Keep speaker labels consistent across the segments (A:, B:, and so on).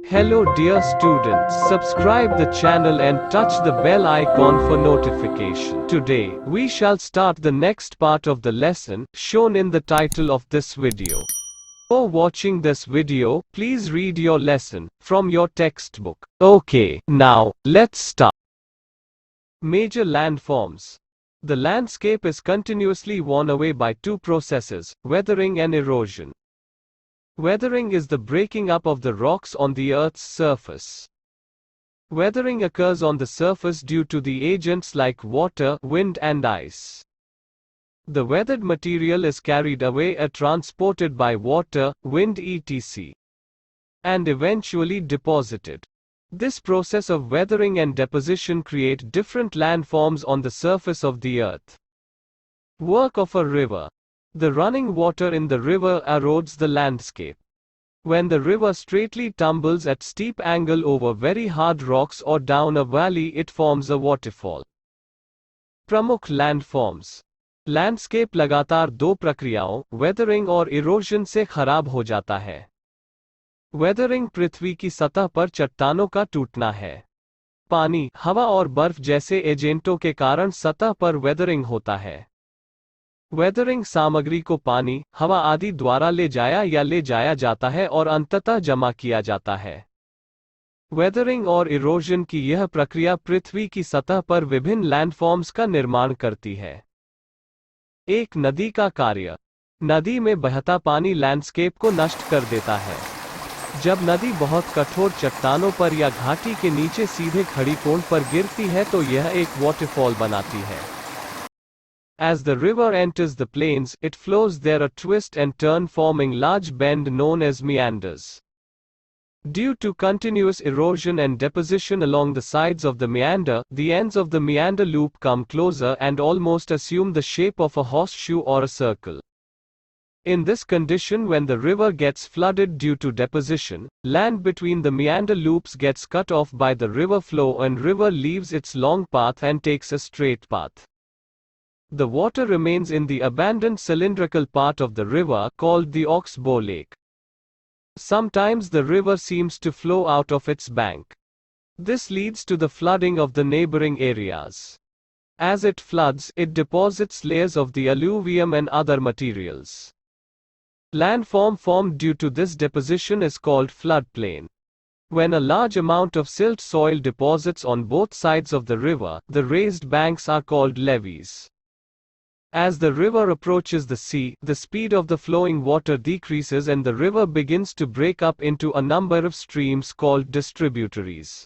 A: Hello dear students, subscribe the channel and touch the bell icon for notification. Today, we shall start the next part of the lesson, shown in the title of this video. Before watching this video, please read your lesson from your textbook. Okay, now, let's start. Major landforms. The landscape is continuously worn away by two processes, weathering and erosion. Weathering is the breaking up of the rocks on the Earth's surface. Weathering occurs on the surface due to the agents like water, wind and ice. The weathered material is carried away or transported by water, wind etc. and eventually deposited. This process of weathering and deposition create different landforms on the surface of the Earth. Work of a river. The running water in the river erodes the landscape. When the river straightly tumbles at steep angle over very hard rocks or down a valley, it forms a waterfall. प्रमुख landforms. Landscape लगातार दो प्रक्रियाओं, weathering और erosion से खराब हो जाता है. वेदरिंग पृथ्वी की सतह पर चट्टानों का टूटना है. पानी, हवा और बर्फ जैसे एजेंटों के कारण सतह पर वेदरिंग होता है. वेदरिंग सामग्री को पानी, हवा आदि द्वारा ले जाया जाता है और अंततः जमा किया जाता है. वेदरिंग और इरोजन की यह प्रक्रिया पृथ्वी की सतह पर विभिन्न लैंडफॉर्म्स का निर्माण करती है. एक नदी का कार्य. नदी में बहता पानी लैंडस्केप को नष्ट कर देता है. जब नदी बहुत कठोर चट्टानों पर या घाटी के नीचे सीधे खड़ी कोण पर गिरती है तो यह एक वाटरफॉल बनाती है. As the river enters the plains, it flows there a twist and turn forming large bend known as meanders. Due to continuous erosion and deposition along the sides of the meander, the ends of the meander loop come closer and almost assume the shape of a horseshoe or a circle. In this condition, when the river gets flooded due to deposition, land between the meander loops gets cut off by the river flow and river leaves its long path and takes a straight path. The water remains in the abandoned cylindrical part of the river called the oxbow lake. Sometimes the river seems to flow out of its bank. This leads to the flooding of the neighboring areas. As it floods, it deposits layers of the alluvium and other materials. Landform formed due to this deposition is called floodplain. When a large amount of silt soil deposits on both sides of the river, the raised banks are called levees. As the river approaches the sea, the speed of the flowing water decreases and the river begins to break up into a number of streams called distributaries.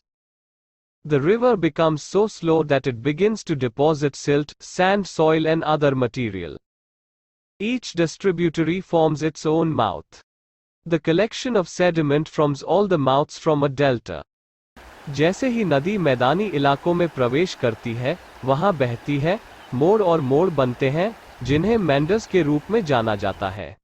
A: The river becomes so slow that it begins to deposit silt, sand, soil and other material. Each distributary forms its own mouth. The collection of sediment forms all the mouths from a delta. जैसे ही नदी मैदानी इलाकों में प्रवेश करती है, वहां बहती है, मोड़ और मोड़ बनते हैं, जिन्हें मेंडर्स के रूप में जाना जाता है.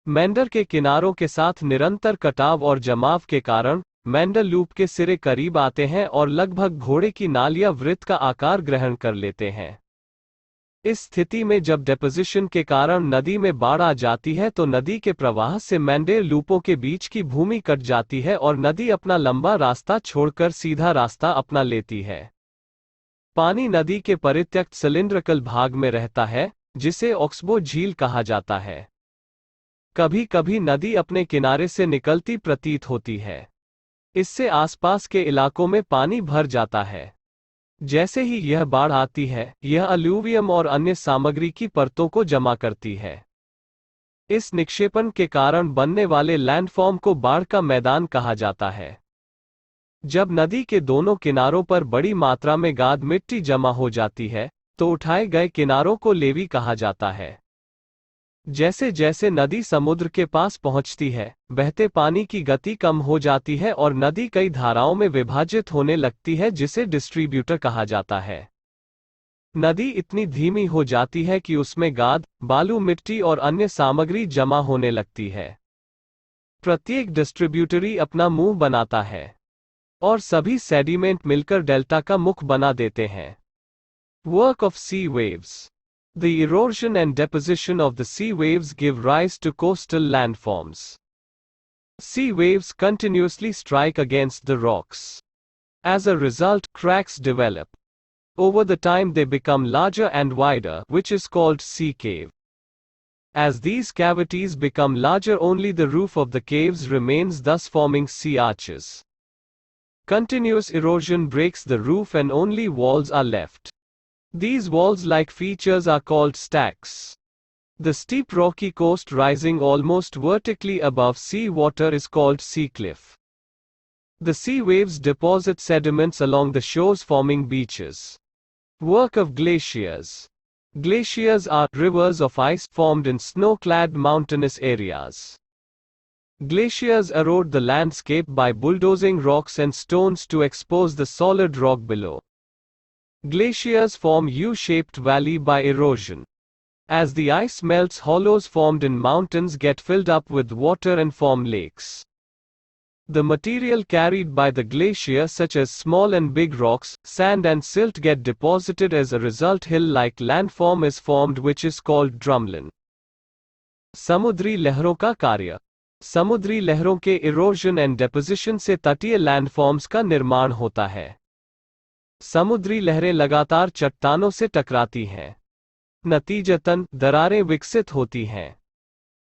A: मेंडर के किनारों के साथ निरंतर कटाव और जमाव के कारण, मेंडर लूप के सिरे करीब आते हैं और लगभग घोड़े की नाल या वृत्त का आकार ग्रहण कर लेते हैं. इस स्थिति में जब डेपोजिशन के कारण नदी में बाढ़ आ जाती है तो नदी के प्रवाह से मेंडर लूपों के बीच की भूमि कट जाती है और नदी अपना लंबा रास्ता छोड़कर सीधा रास्ता अपना लेती है. पानी नदी के परित्यक्त सिलिंड्रिकल भाग में रहता है, जिसे ऑक्सबो झील कहा जाता है. कभी कभी नदी अपने किनारे से निकलती प्रतीत होती है. इससे आसपास के इलाकों में पानी भर जाता है. जैसे ही यह बाढ़ आती है, यह अलूवियम और अन्य सामग्री की परतों को जमा करती है. इस निक्षेपण के कारण बनने वाले लैंडफॉर्म को बाढ़ का मैदान कहा जाता है. जब नदी के दोनों किनारों पर बड़ी मात्रा में गाद मिट्टी जमा हो जाती है, तो उठाए गए किनारों को लेवी कहा जाता है. जैसे जैसे नदी समुद्र के पास पहुंचती है, बहते पानी की गति कम हो जाती है और नदी कई धाराओं में विभाजित होने लगती है, जिसे डिस्ट्रीब्यूटर कहा जाता है. नदी इतनी धीमी हो जाती है कि उसमें गाद, बालू, मिट्टी और अन्य सामग्री जमा होने लगती है. प्रत्येक डिस्ट्रीब्यूटरी अपना मुंह बनाता है और सभी सेडिमेंट मिलकर डेल्टा का मुख बना देते हैं. Work of sea waves. The erosion and deposition of the sea waves give rise to coastal landforms. Sea waves continuously strike against the rocks. As a result, cracks develop. Over the time they become larger and wider, which is called sea cave. As these cavities become larger, only the roof of the caves remains, thus forming sea arches. Continuous erosion breaks the roof and only walls are left. These walls-like features are called stacks. The steep rocky coast rising almost vertically above sea water is called sea cliff. The sea waves deposit sediments along the shores, forming beaches. Work of glaciers. Glaciers are rivers of ice formed in snow-clad mountainous areas. Glaciers erode the landscape by bulldozing rocks and stones to expose the solid rock below. Glaciers form U-shaped valley by erosion. As the ice melts, hollows formed in mountains get filled up with water and form lakes. The material carried by the glacier, such as small and big rocks, sand and silt, get deposited. As a result, hill-like landform is formed, which is called drumlin. समुद्री लहरों का कार्य. समुद्री लहरों के erosion and deposition से तटीय landforms का निर्माण होता है. समुद्री लहरें लगातार चट्टानों से टकराती हैं. नतीजतन दरारें विकसित होती हैं.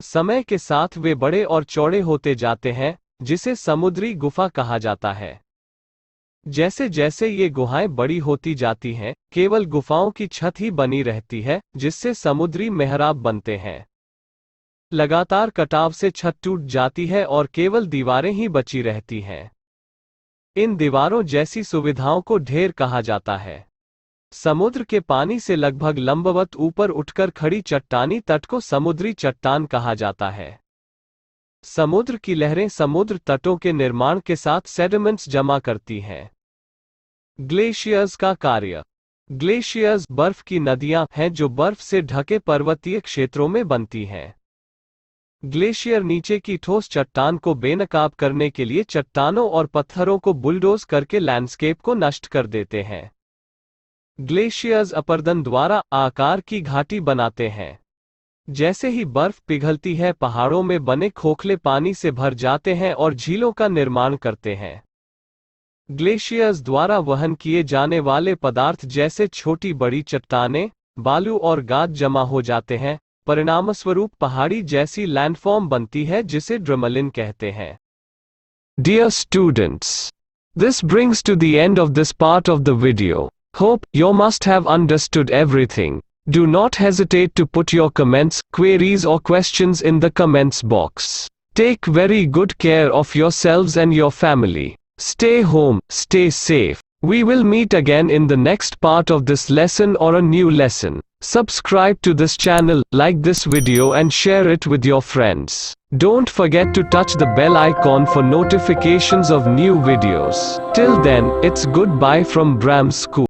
A: समय के साथ वे बड़े और चौड़े होते जाते हैं, जिसे समुद्री गुफा कहा जाता है. जैसे जैसे ये गुहाएं बड़ी होती जाती हैं, केवल गुफाओं की छत ही बनी रहती है, जिससे समुद्री मेहराब बनते हैं. लगातार कटाव से छत टूट जाती है और केवल दीवारें ही बची रहती हैं. इन दीवारों जैसी सुविधाओं को ढेर कहा जाता है. समुद्र के पानी से लगभग लंबवत ऊपर उठकर खड़ी चट्टानी तट को समुद्री चट्टान कहा जाता है. समुद्र की लहरें समुद्र तटों के निर्माण के साथ सेडिमेंट्स जमा करती हैं. ग्लेशियर्स का कार्य. ग्लेशियर्स बर्फ की नदियां हैं जो बर्फ से ढके पर्वतीय क्षेत्रों में बनती हैं. ग्लेशियर नीचे की ठोस चट्टान को बेनकाब करने के लिए चट्टानों और पत्थरों को बुलडोज करके लैंडस्केप को नष्ट कर देते हैं. ग्लेशियर्स अपरदन द्वारा आकार की घाटी बनाते हैं. जैसे ही बर्फ पिघलती है, पहाड़ों में बने खोखले पानी से भर जाते हैं और झीलों का निर्माण करते हैं. ग्लेशियर्स द्वारा वहन किए जाने वाले पदार्थ जैसे छोटी बड़ी चट्टानें, बालू और गाद जमा हो जाते हैं. परिणामस्वरूप पहाड़ी जैसी लैंडफॉर्म बनती है, जिसे ड्रमलिन कहते हैं. Dear students, this brings to the end of this part of the video. Hope you must have understood everything. Do not hesitate to put your comments, queries or questions in the comments box. Take very good care of yourselves and your family. Stay home, stay safe. We will meet again in the next part of this lesson or a new lesson. Subscribe to this channel, like this video and share it with your friends. Don't forget to touch the bell icon for notifications of new videos. Till then, it's goodbye from Bram School.